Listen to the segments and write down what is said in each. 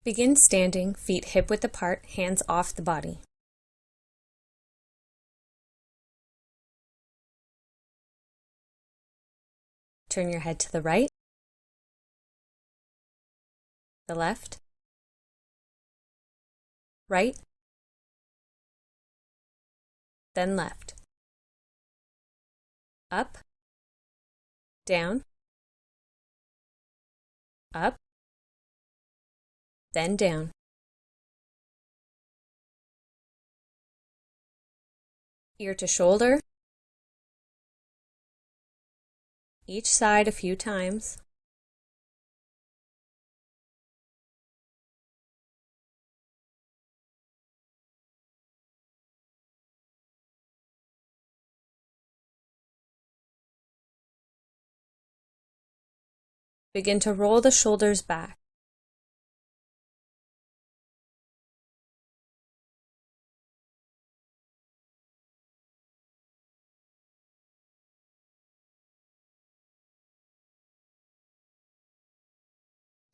Begin standing, feet hip-width apart, hands off the body. Turn your head to the right, the left, right, then left. Up, down, up, then down. Ear to shoulder, each side a few times. Begin to roll the shoulders back.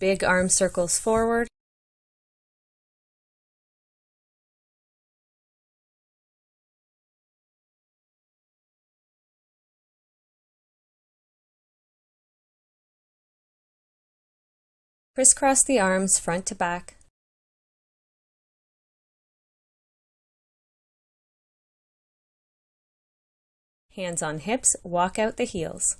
Big arm circles forward. Crisscross the arms front to back. Hands on hips, walk out the heels.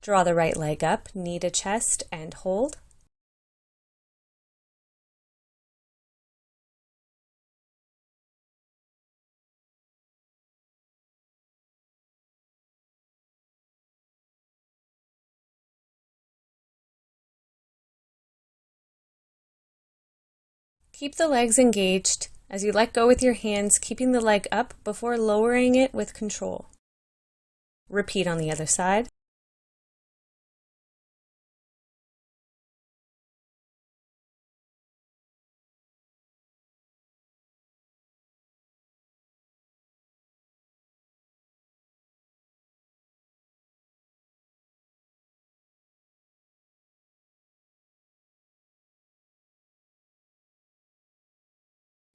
Draw the right leg up, knee to chest, and hold. Keep the legs engaged as you let go with your hands, keeping the leg up before lowering it with control. Repeat on the other side.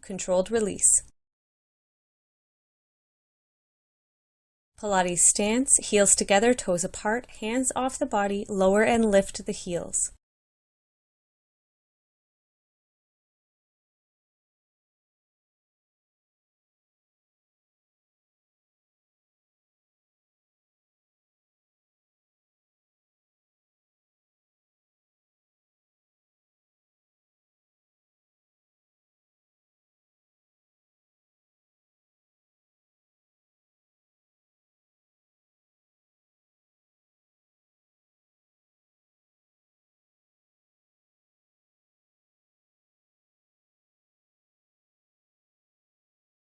Controlled release. Pilates stance, heels together, toes apart, hands off the body, lower and lift the heels.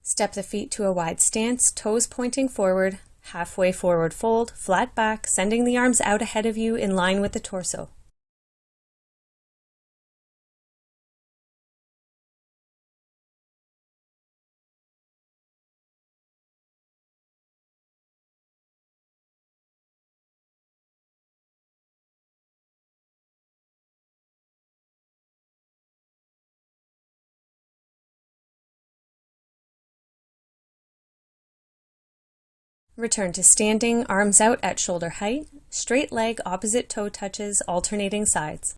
Step the feet to a wide stance, toes pointing forward, halfway forward fold, flat back, sending the arms out ahead of you in line with the torso. Return to standing, arms out at shoulder height, straight leg opposite toe touches, alternating sides.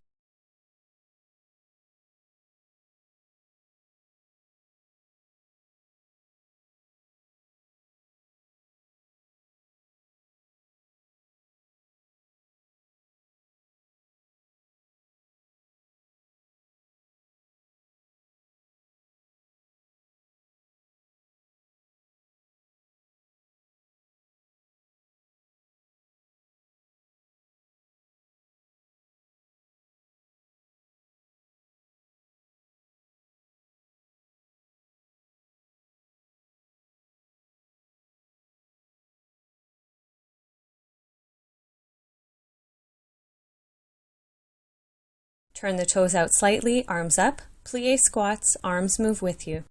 Turn the toes out slightly, arms up. Plie squats, arms move with you.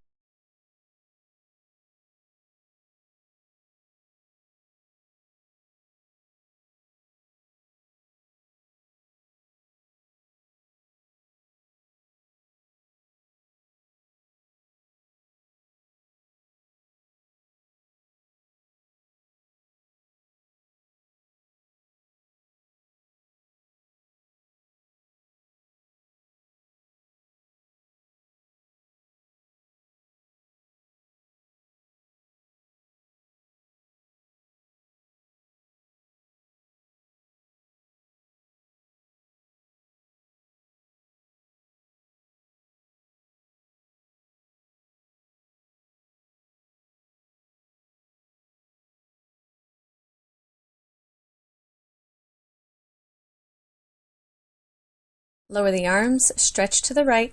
Lower the arms, stretch to the right.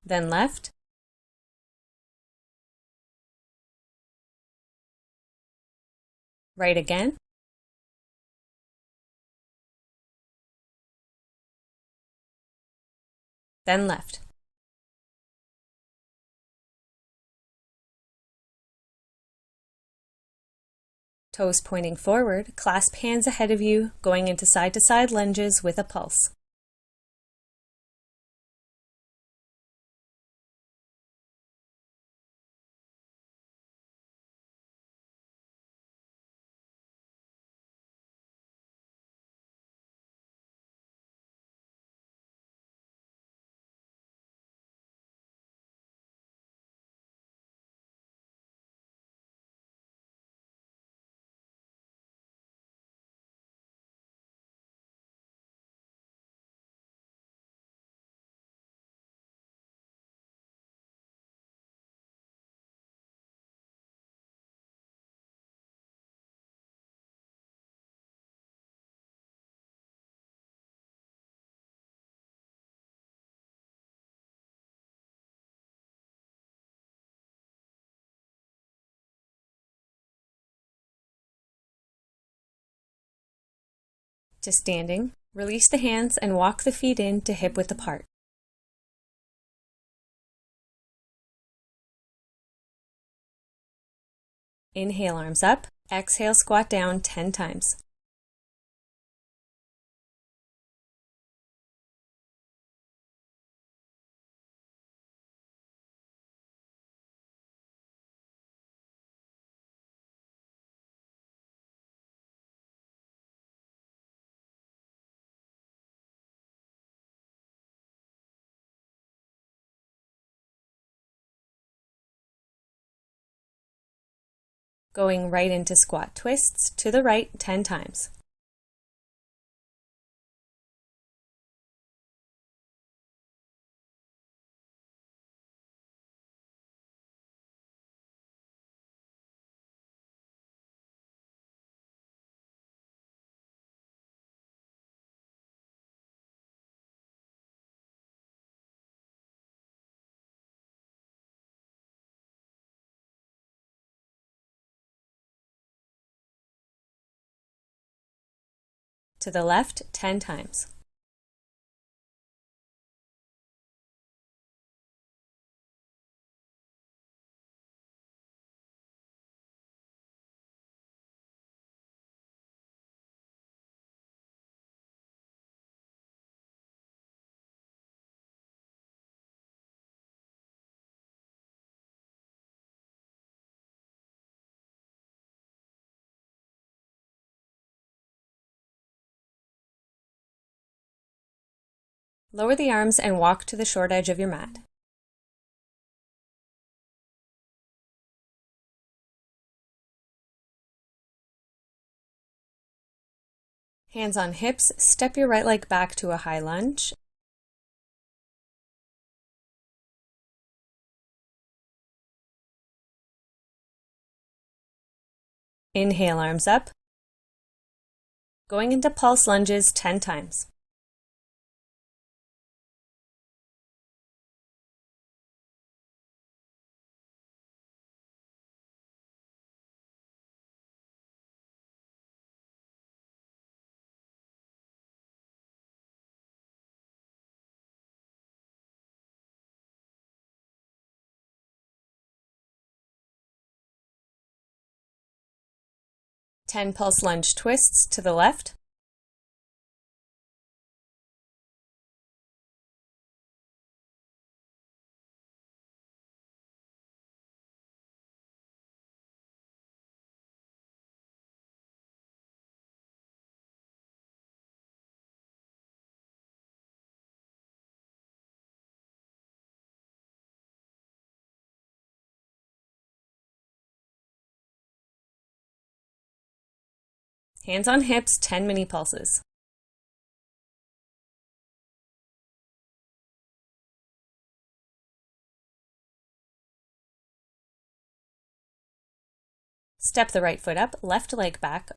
Then left. Right again. Then left. Toes pointing forward, clasp hands ahead of you, going into side-to-side lunges with a pulse. To standing, release the hands and walk the feet in to hip width apart. Inhale, arms up. Exhale, squat down 10 times. Going right into squat twists to the right 10 times. To the left 10 times. Lower the arms and walk to the short edge of your mat. Hands on hips, step your right leg back to a high lunge. Inhale, arms up. Going into pulse lunges 10 times. 10 pulse lunge twists to the left. Hands on hips, 10 mini pulses. Step the right foot up, left leg back.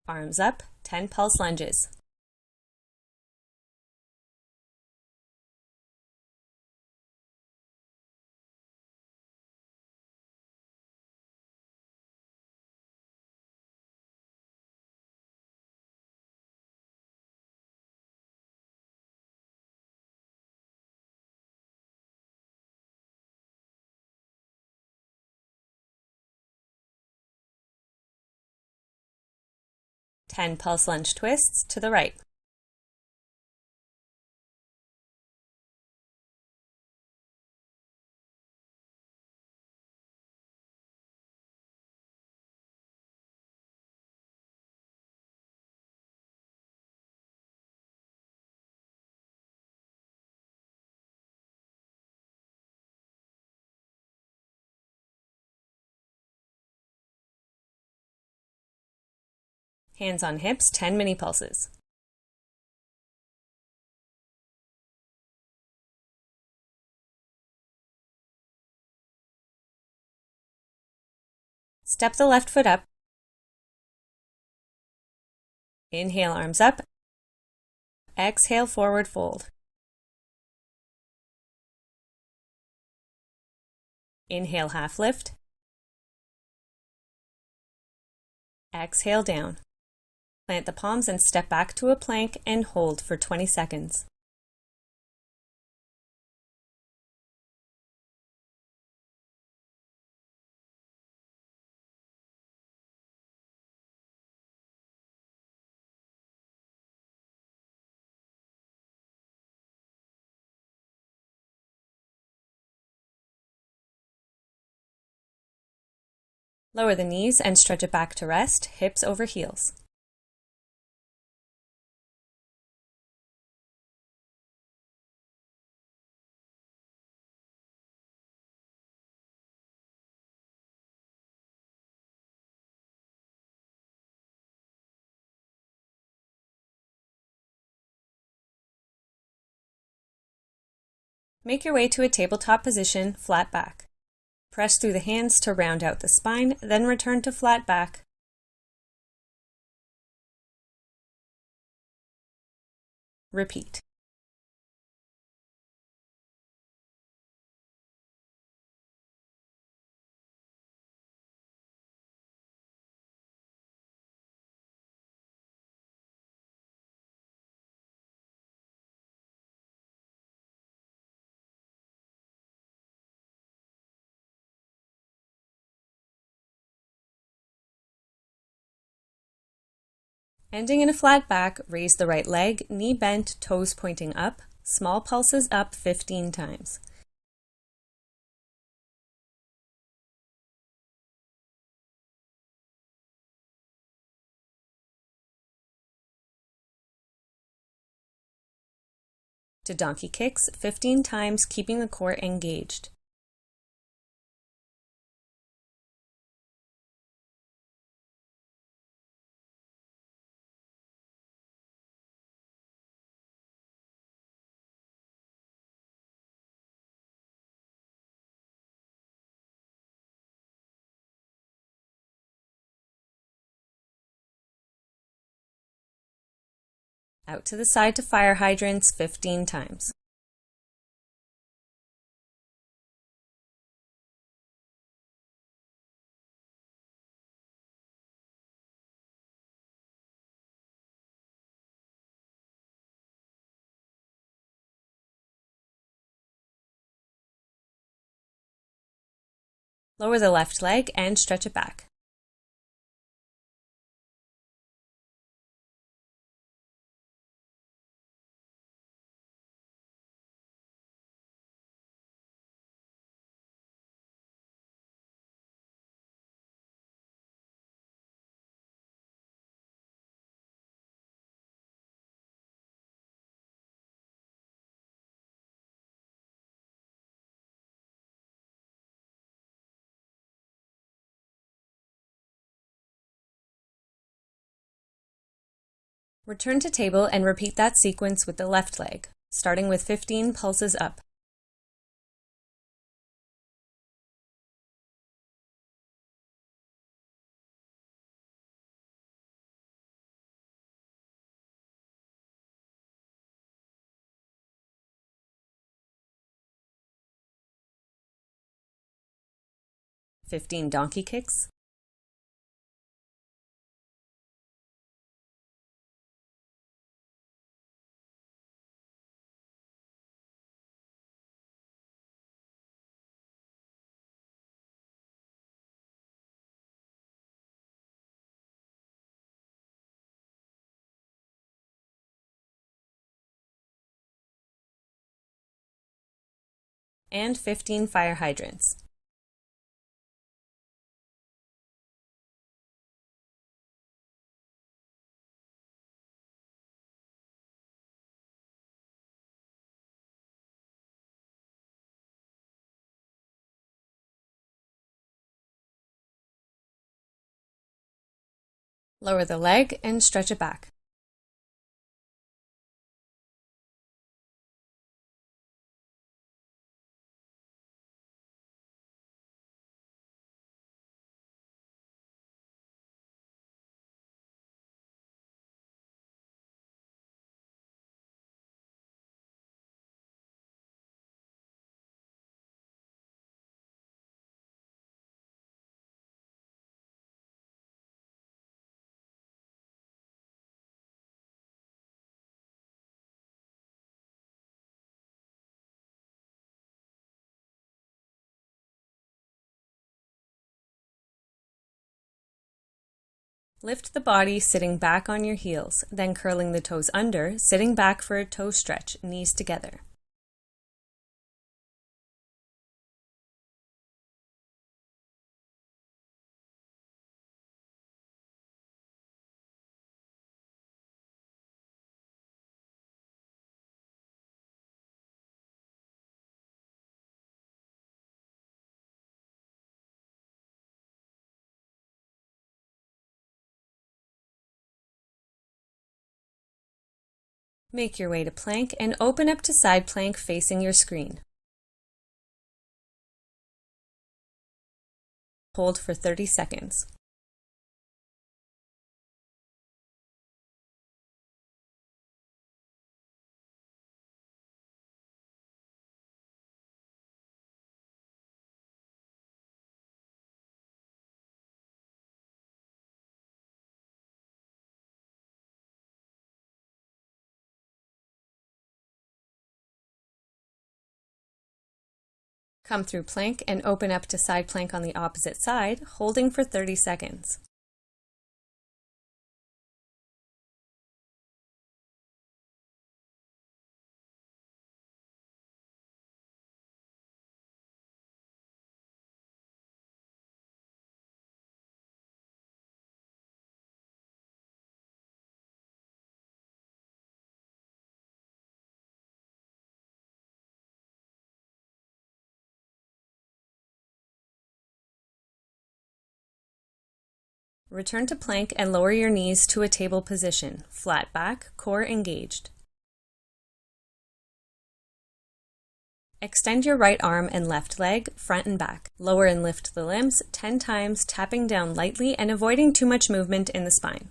Arms up, 10 pulse lunges. Ten pulse lunge twists to the right. Hands on hips, 10 mini pulses. Step the left foot up. Inhale, arms up. Exhale, forward fold. Inhale, half lift. Exhale, down. Plant the palms and step back to a plank and hold for 20 seconds. Lower the knees and stretch it back to rest, hips over heels. Make your way to a tabletop position, flat back. Press through the hands to round out the spine, then return to flat back. Repeat. Ending in a flat back, raise the right leg, knee bent, toes pointing up, small pulses up 15 times. To donkey kicks 15 times, keeping the core engaged. Out to the side to fire hydrants 15 times. Lower the left leg and stretch it back. Return to table and repeat that sequence with the left leg, starting with 15 pulses up. "15 donkey kicks. And 15 fire hydrants. Lower the leg and stretch it back. Lift the body sitting back on your heels, then curling the toes under, sitting back for a toe stretch, knees together. Make your way to plank and open up to side plank facing your screen. Hold for 30 seconds. Come through plank and open up to side plank on the opposite side, holding for 30 seconds. Return to plank and lower your knees to a table position, flat back, core engaged. Extend your right arm and left leg, front and back. Lower and lift the limbs 10 times, tapping down lightly and avoiding too much movement in the spine.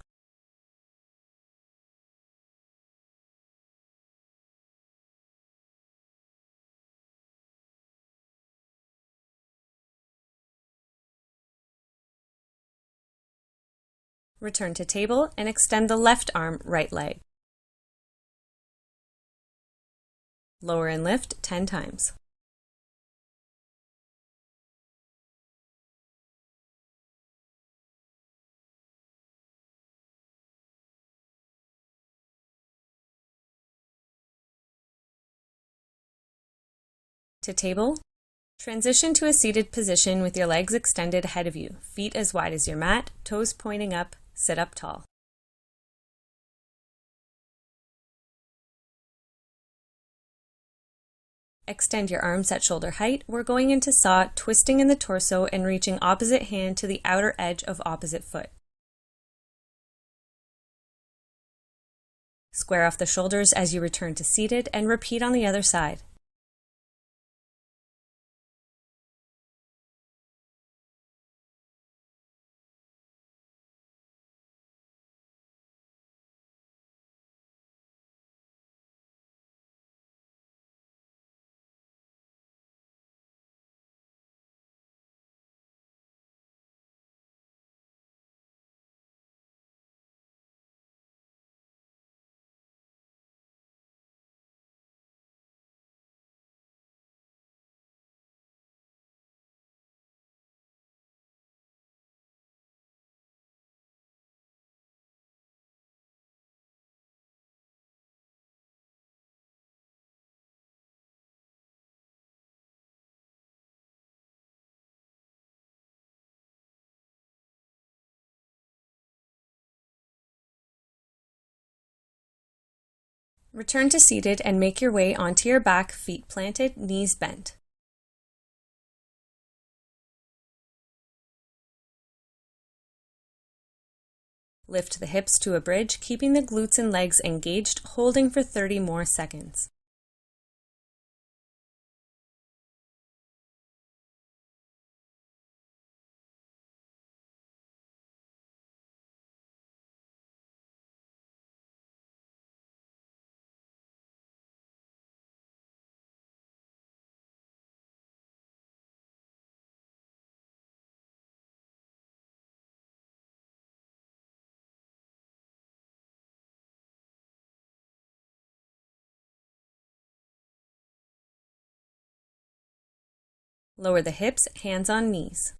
Return to table and extend the left arm, right leg. Lower and lift 10 times. To table. Transition to a seated position with your legs extended ahead of you, feet as wide as your mat, toes pointing up, sit up tall. Extend your arms at shoulder height. We're going into saw, twisting in the torso and reaching opposite hand to the outer edge of opposite foot. Square off the shoulders as you return to seated and repeat on the other side. Return to seated and make your way onto your back, feet planted, knees bent. Lift the hips to a bridge, keeping the glutes and legs engaged, holding for 30 more seconds. Lower the hips, hands on knees.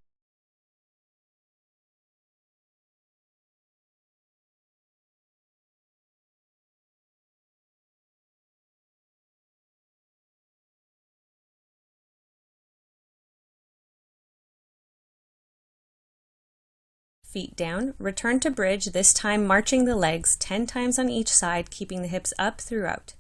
Feet down, return to bridge, this time marching the legs 10 times on each side, keeping the hips up throughout.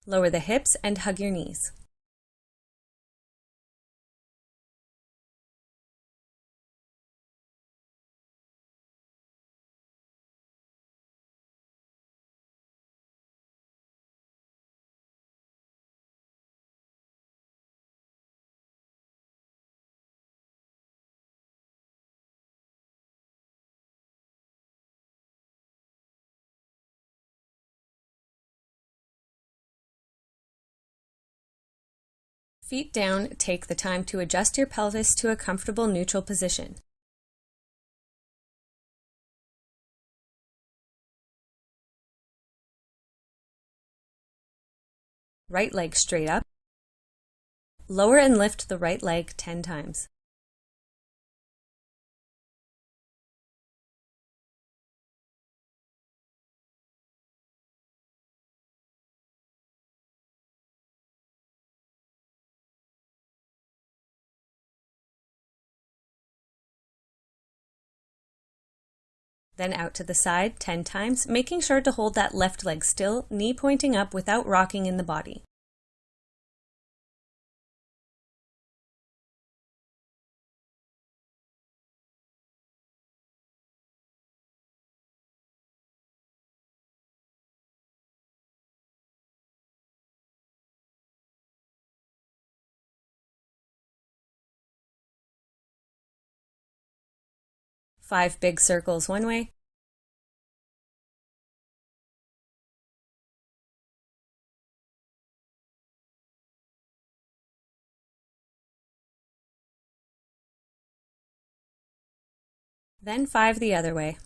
Lower the hips and hug your knees. Feet down, take the time to adjust your pelvis to a comfortable neutral position. Right leg straight up. Lower and lift the right leg 10 times. Then out to the side 10 times, making sure to hold that left leg still, knee pointing up without rocking in the body. 5 big circles one way, then 5 the other way.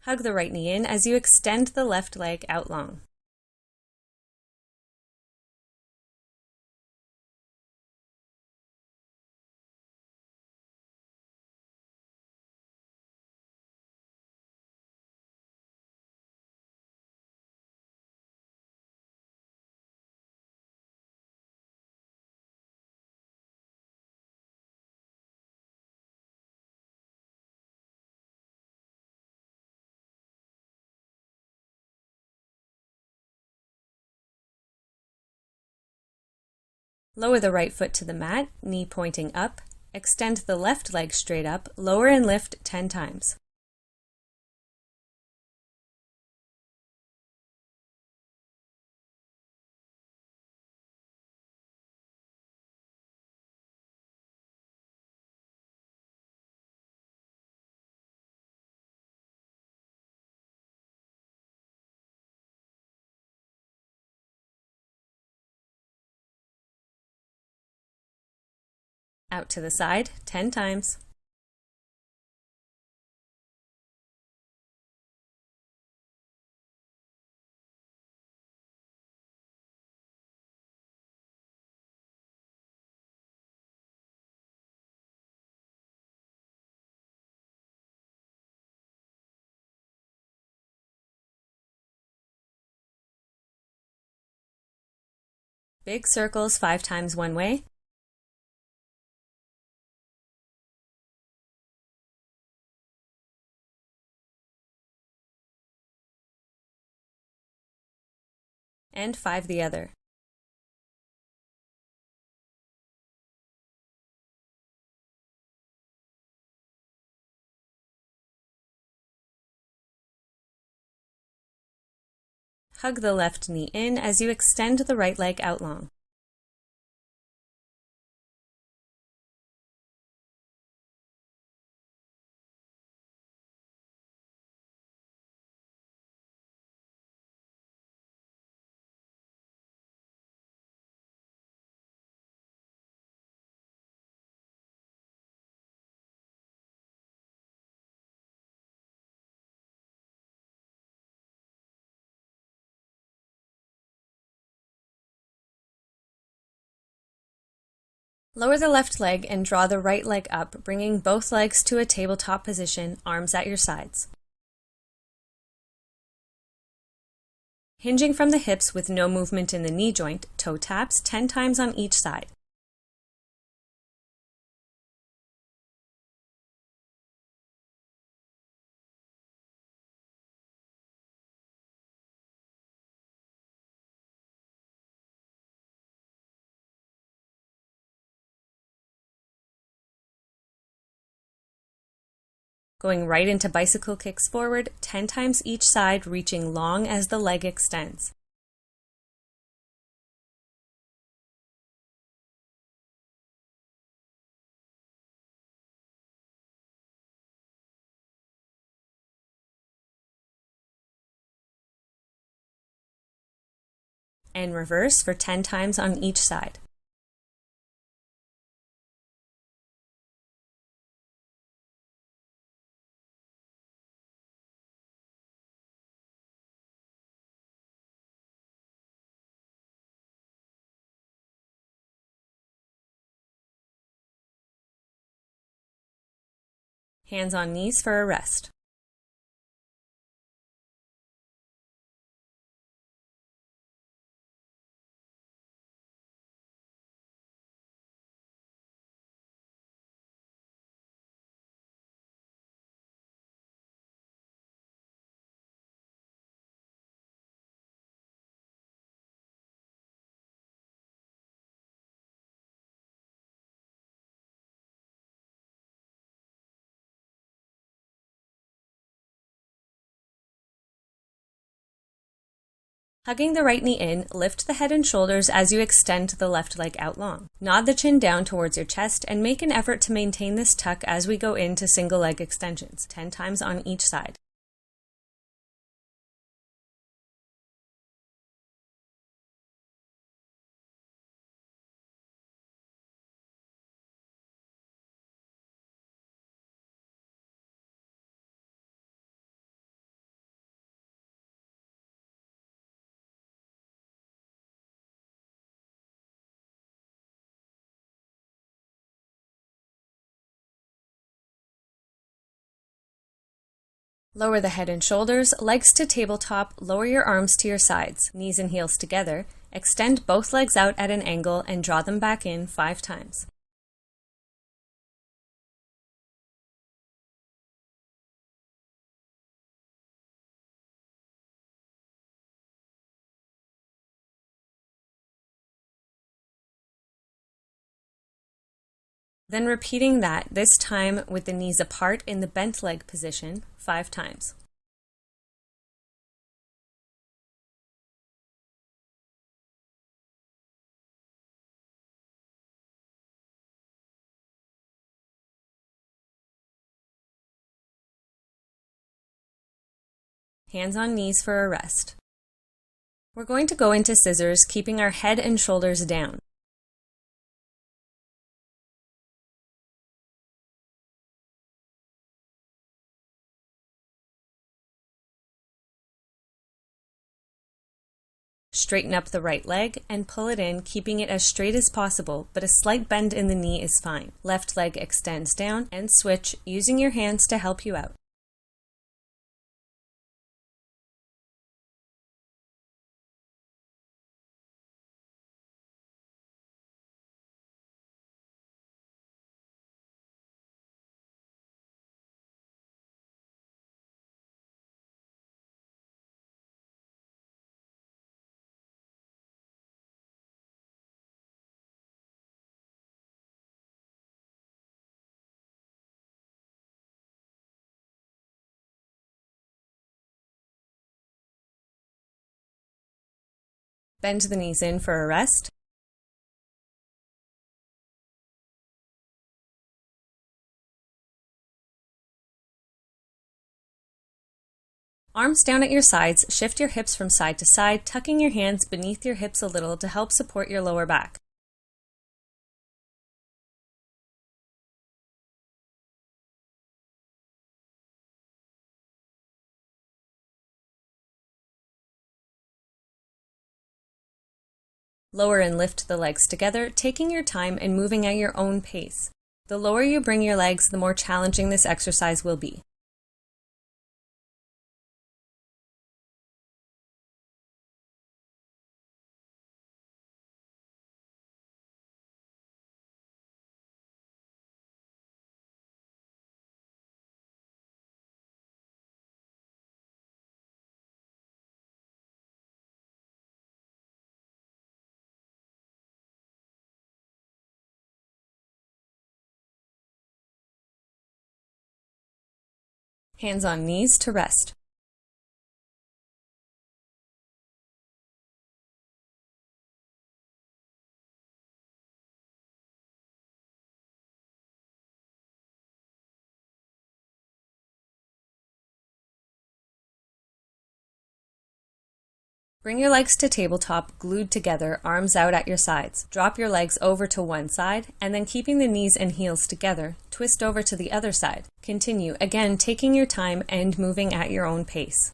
Hug the right knee in as you extend the left leg out long. Lower the right foot to the mat, knee pointing up. Extend the left leg straight up, lower and lift 10 times. Out to the side 10 times. Big circles 5 times one way. And 5 the other. Hug the left knee in as you extend the right leg out long. Lower the left leg and draw the right leg up, bringing both legs to a tabletop position, arms at your sides. Hinging from the hips with no movement in the knee joint, toe taps 10 times on each side. Going right into bicycle kicks forward, 10 times each side, reaching long as the leg extends. And reverse for 10 times on each side. Hands on knees for a rest. Hugging the right knee in, lift the head and shoulders as you extend the left leg out long. Nod the chin down towards your chest and make an effort to maintain this tuck as we go into single leg extensions, 10 times on each side. Lower the head and shoulders, legs to tabletop, lower your arms to your sides, knees and heels together, extend both legs out at an angle and draw them back in 5 times. Then repeating that, this time with the knees apart in the bent leg position, 5 times. Hands on knees for a rest. We're going to go into scissors, keeping our head and shoulders down. Straighten up the right leg and pull it in, keeping it as straight as possible, but a slight bend in the knee is fine. Left leg extends down and switch, using your hands to help you out. Bend the knees in for a rest. Arms down at your sides, shift your hips from side to side, tucking your hands beneath your hips a little to help support your lower back. Lower and lift the legs together, taking your time and moving at your own pace. The lower you bring your legs, the more challenging this exercise will be. Hands on knees to rest. Bring your legs to tabletop, glued together, arms out at your sides. Drop your legs over to one side, and then keeping the knees and heels together, twist over to the other side. Continue, again taking your time and moving at your own pace.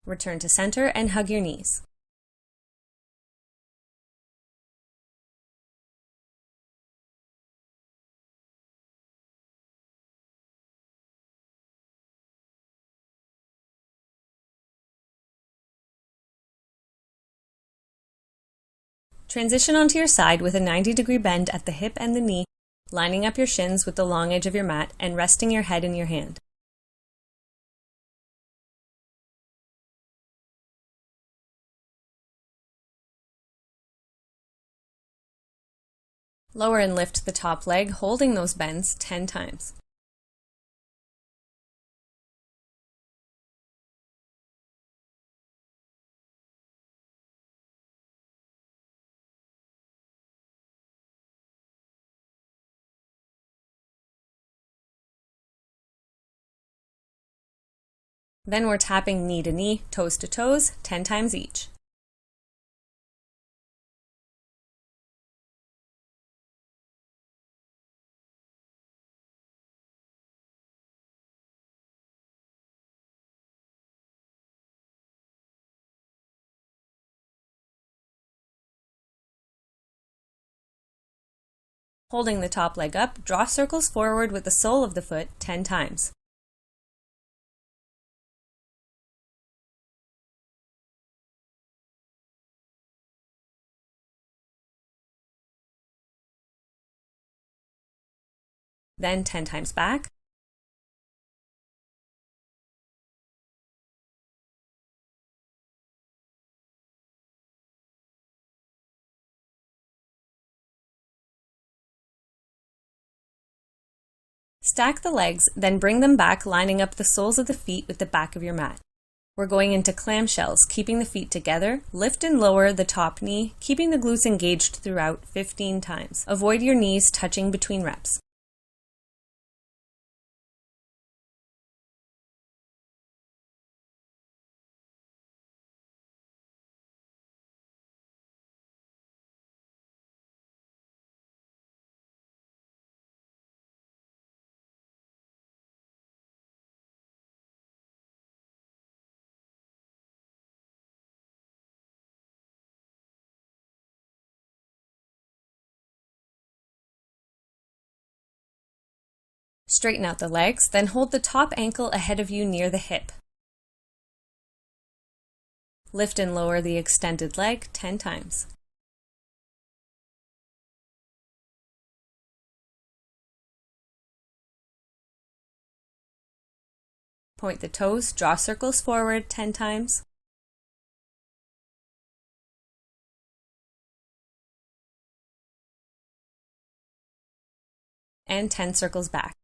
Return to center and hug your knees. Transition onto your side with a 90-degree bend at the hip and the knee, lining up your shins with the long edge of your mat and resting your head in your hand. Lower and lift the top leg, holding those bends 10 times. Then we're tapping knee to knee, toes to toes, 10 times each. Holding the top leg up, draw circles forward with the sole of the foot 10 times. Then 10 times back. Stack the legs, then bring them back, lining up the soles of the feet with the back of your mat. We're going into clamshells, keeping the feet together. Lift and lower the top knee, keeping the glutes engaged throughout 15 times. Avoid your knees touching between reps. Straighten out the legs, then hold the top ankle ahead of you near the hip. Lift and lower the extended leg 10 times. Point the toes, draw circles forward 10 times. And 10 circles back.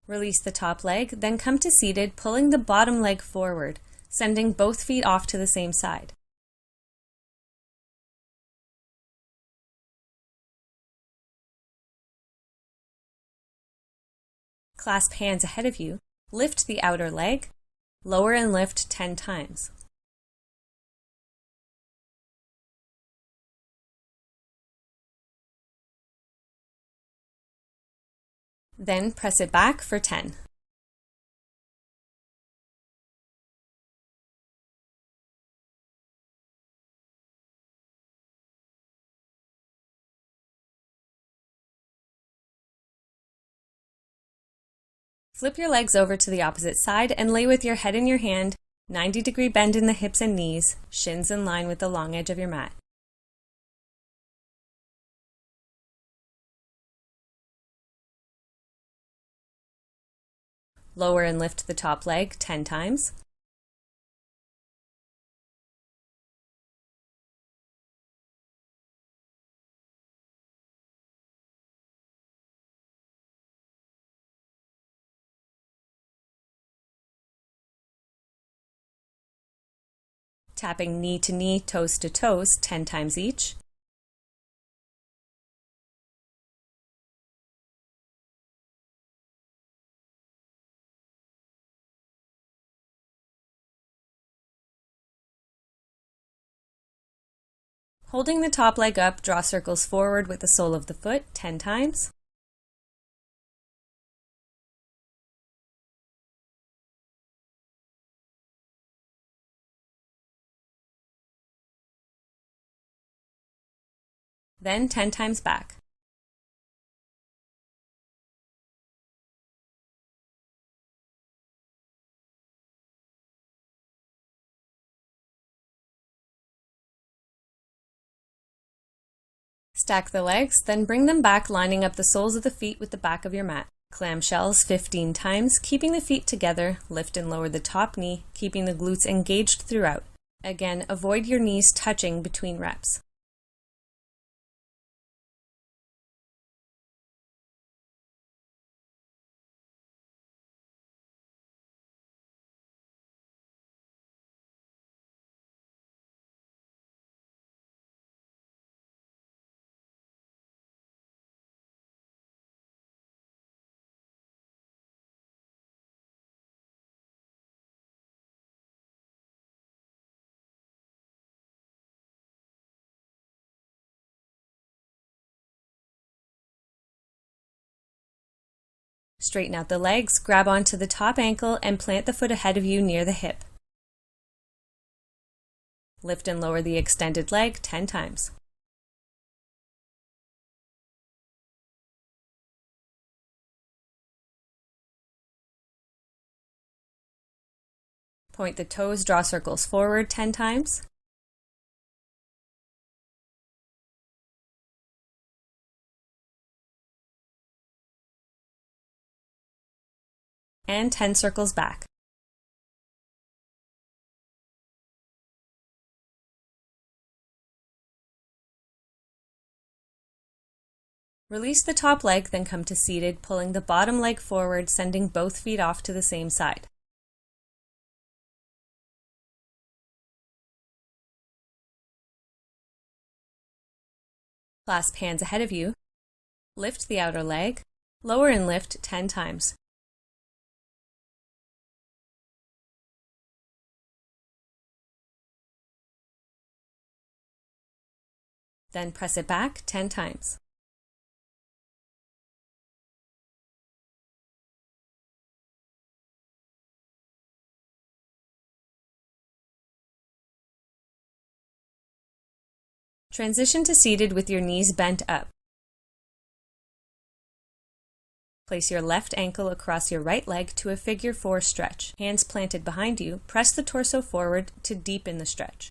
Release the top leg, then come to seated, pulling the bottom leg forward, sending both feet off to the same side. Clasp hands ahead of you, lift the outer leg, lower and lift 10 times. Then press it back for 10. Flip your legs over to the opposite side and lay with your head in your hand, 90-degree bend in the hips and knees, shins in line with the long edge of your mat. Lower and lift the top leg 10 times. Tapping knee to knee, toes to toes 10 times each. Holding the top leg up, draw circles forward with the sole of the foot 10 times. Then 10 times back. Stack the legs, then bring them back, lining up the soles of the feet with the back of your mat. Clamshells 15 times, keeping the feet together. Lift and lower the top knee, keeping the glutes engaged throughout. Again, avoid your knees touching between reps. Straighten out the legs, grab onto the top ankle, and plant the foot ahead of you near the hip. Lift and lower the extended leg 10 times. Point the toes, draw circles forward 10 times. And 10 circles back. Release the top leg, then come to seated, pulling the bottom leg forward, sending both feet off to the same side. Clasp hands ahead of you. Lift the outer leg. Lower and lift 10 times. Then press it back 10 times. Transition to seated with your knees bent up. Place your left ankle across your right leg to a figure 4 stretch. Hands planted behind you, press the torso forward to deepen the stretch.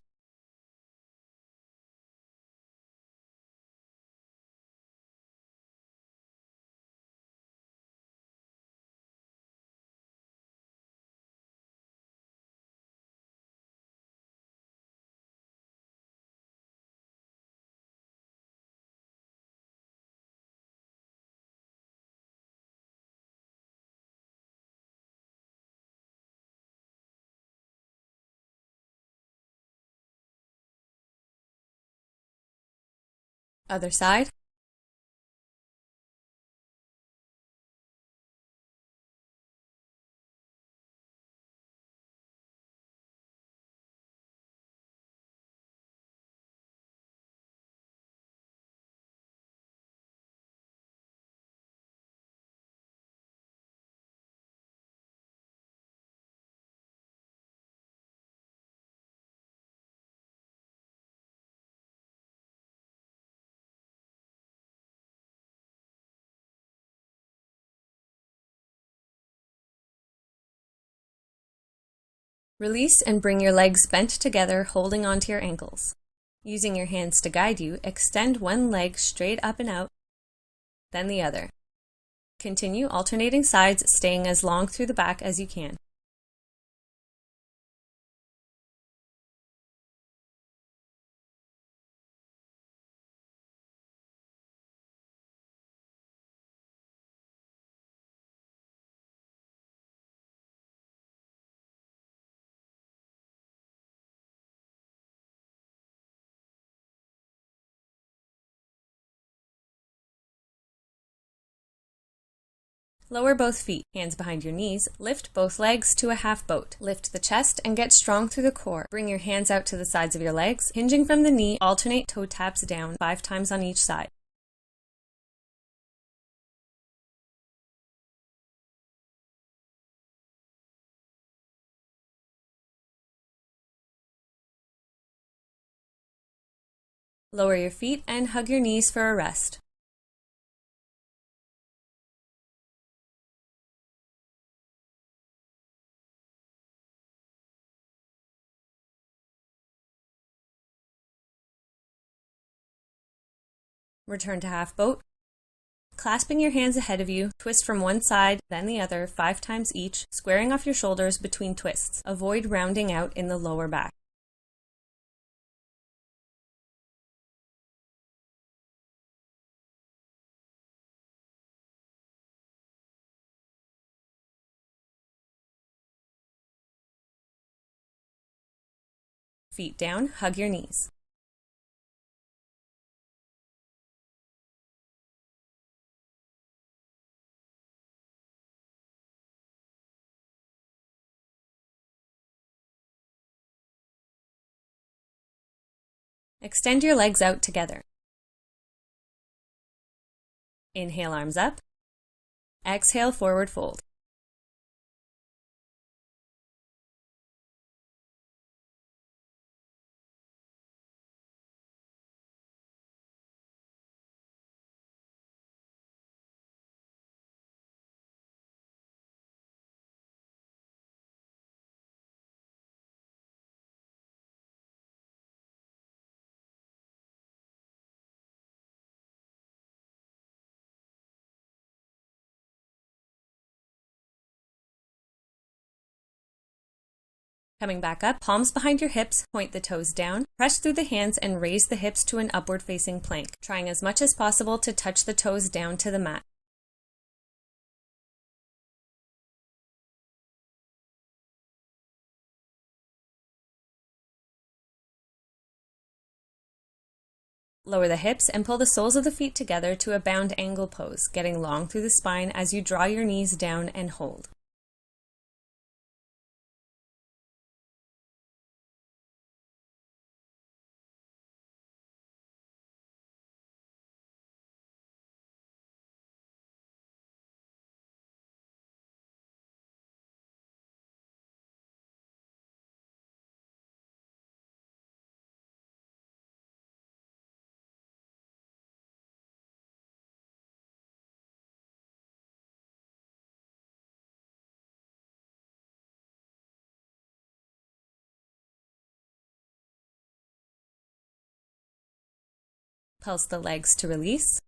Other side. Release and bring your legs bent together, holding onto your ankles. Using your hands to guide you, extend one leg straight up and out, then the other. Continue alternating sides, staying as long through the back as you can. Lower both feet, hands behind your knees, lift both legs to a half boat. Lift the chest and get strong through the core. Bring your hands out to the sides of your legs. Hinging from the knee, alternate toe taps down 5 times on each side. Lower your feet and hug your knees for a rest. Return to half boat. Clasping your hands ahead of you, twist from one side, then the other 5 times each, squaring off your shoulders between twists. Avoid rounding out in the lower back. Feet down, hug your knees. Extend your legs out together. Inhale, arms up. Exhale, forward fold. Coming back up, palms behind your hips, point the toes down, press through the hands and raise the hips to an upward facing plank, trying as much as possible to touch the toes down to the mat. Lower the hips and pull the soles of the feet together to a bound angle pose, getting long through the spine as you draw your knees down and hold. Pulse the legs to release.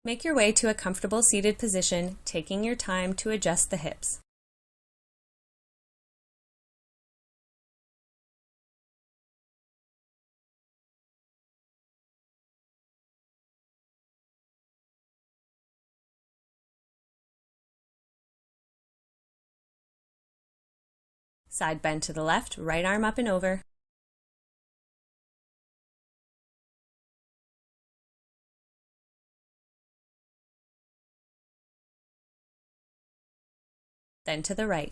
Make your way to a comfortable seated position, taking your time to adjust the hips. Side bend to the left, right arm up and over. Then to the right.